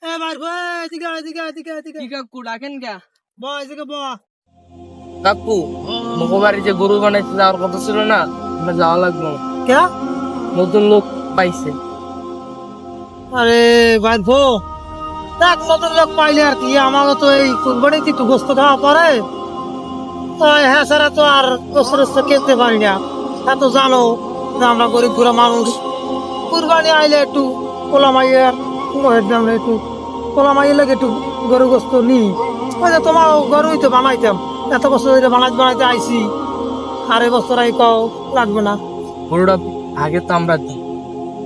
এ ভাই এদিকে এদিকে এদিকে এদিকে কি কাকু ডাকেন কে? এদিকে কাকু মকবাড়ি যে গরু বানাইতে যাওয়ার কথা ছিল না, আমরা যাওয়া লাগলো। কে নতুন লোক পাইছে। আরে ভাই দেখ নতুন লোক পাইলে আর কি, আমাকে তো এই কুরবানিতে একটু গোস্ত খাওয়া পরে তো হ্যাঁ ছাড়া তো আর গোস্ত কিনতে পারি না। তা তো জানো যে আমরা গরিব ঘুরা মানুষ, কুরবানি আইলে একটু পোলা মাইয়ের মহের দাম একটু পোলা মাইয়ের লাগে একটু গরু গোস্ত নিই। ওই যে তোমার গরুই তো বানাইতাম, এত বছর ধরে বানাইতে আইছি, আর এবছর আই কও লাগবে না। গরুটা ভাগে তো আমরা দিই,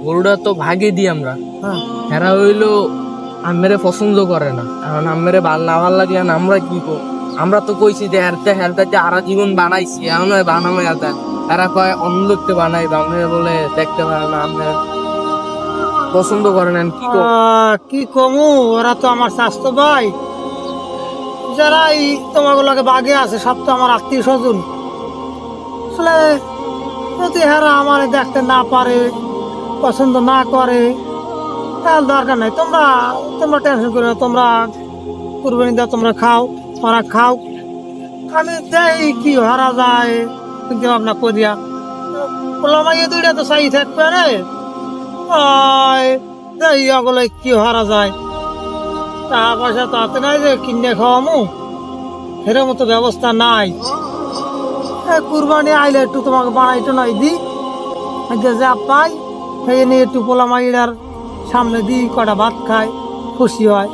গরুটা তো ভাগে দিই আমরা। হ্যাঁ এরা হইলো আমেরে পছন্দ করে না, কারণ আমেরে না ভাল লাগলে আমরা কি করব? আমরা তো কইছি যে হেলতে আরা জীবন বানাইছি, এখন বানাবো এরা কয় অন্য লোককে বানাই, আমরা বলে দেখতে পারে না, আমরা পছন্দ করে না। কি করব? কি কমু, ওরা তো আমার স্বাস্থ্য ভাই, যারা এই তোমার লাগে বাগে আছে সব তো আমার আত্মীয় স্বজন। আসলে যদি হেরা আমার দেখতে না পারে, পছন্দ না করে, তাহলে দরকার নাই। তোমরা তোমরা টেনশন করো না, তোমরা কুরবানি দাও, তোমরা খাও, ওরা খাও, আমি দেই কি হারা যায় চিন্তা ভাবনা করিয়া। পোলামাইয়ে দুইটা তো চাই থাকবে রে, দেই অগলে কি হারা যায়। টাকা পয়সা তো হাতে নাই যে কিনে খাওয়ামু, এর মতো ব্যবস্থা নাই। কুরবানি আইলে একটু তোমাকে বানাইতো নাই দি যা পাই সেই নিয়ে একটু পোলামাইয়ার সামনে দিই, কটা ভাত খায়, খুশি হয়।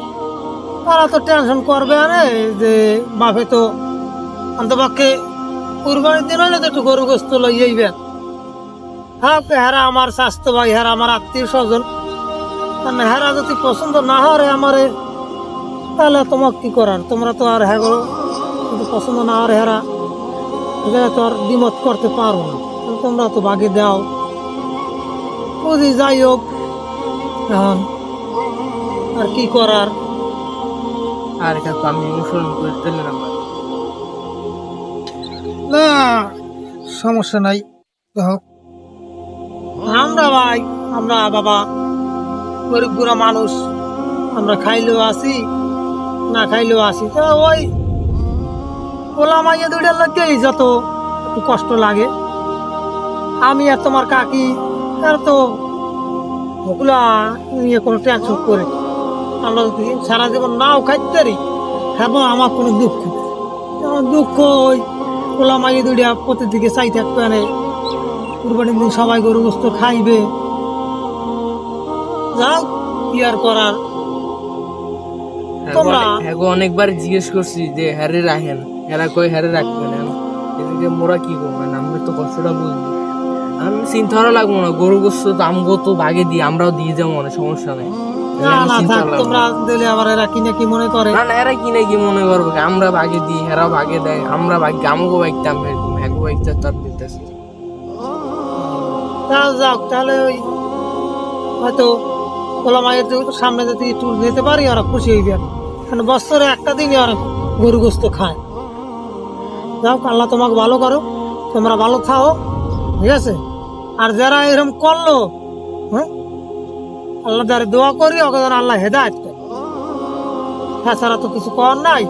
তারা তো টেনশন করবে আরে যে বাপে তো অন্তপক্ষে কুরবানির দিন হলে তো একটু গরু গোস্ত লইবেন। হ্যাঁ হেরা আমার স্বাস্থ্য ভাই, হেরা আমার আত্মীয় স্বজন, হেরা যদি পছন্দ না হয় আমারে, তাহলে তোমার কি করার? তোমরা তো আর হ্যাঁ যদি পছন্দ না হয় হেরা তো আর দ্বিমত করতে পারো না, তোমরা তো বাগে দাও। বুঝি যাই হোক, এখন আর কি করার। আর কাকু আমি অনুসরণ করে দিলেন আমার। না সমস্যা নাই, হোক। আমরা ভাই, আমরা বাবা গরিব গুড়া মানুষ, আমরা খাইলেও আসি, না খাইলেও আসি। তো ওই পোলা মাইয়া দুইটার লাগেই যত একটু কষ্ট লাগে। আমি আর তোমার কাকি আর তো ওগুলা নিয়ে কোনো টেনশন করে, আমরা যদি সারা জীবন নাও খাইতে পারি, হ্যাঁ আমার কোনো দুঃখ, আমার দুঃখ ওই পোলা মাইয়া দুইটা প্রতিদিকে চাই থাকতে আনে, কুরবানির দিন সবাই গরু গোস্ত খাইবে, যাও কি আর করার। তোমরা অনেকবার জিজ্ঞেস করছি যে হ্যারে রাখেন, এরা কই হ্যারে রাখবেন, এদিকে মোরা কি করবেন? আমরা তো কষ্টটা বুঝবো, আমি চিন্তা করা লাগবো না। গরু গোস্ত তো আমগো তো ভাগে দিই, আমরাও দিয়ে যাবো, অনেক সমস্যা নেই। না না থাক, তোমরা দিলে আবার এরা কিনে কি মনে করে? না না, এরা কিনে কি মনে করবো? আমরা ভাগে দিই, এরাও ভাগে দেয়, আমরা ভাগে আমগো বাইকতাম, হ্যাগো বাইকটা তার দিতেছি। তাহলে যাও, তাহলে ওই হয়তো পোলা মায়ের সামনে যদি একটু যেতে পারি ওরা খুশি হয়ে যাবে, কারণ বছরে একটা দিনই ওরা গরু গোস্ত খায়। যাও, আল্লাহ তোমাকে ভালো করো, তোমরা ভালো থাও, ঠিক আছে? আর যারা এরকম করলো, হ্যাঁ আল্লাহ দ্বারা দোয়া করি ওকে যেন আল্লাহ হেদায়েত করে, তাছাড়া তো কিছু করার নাই।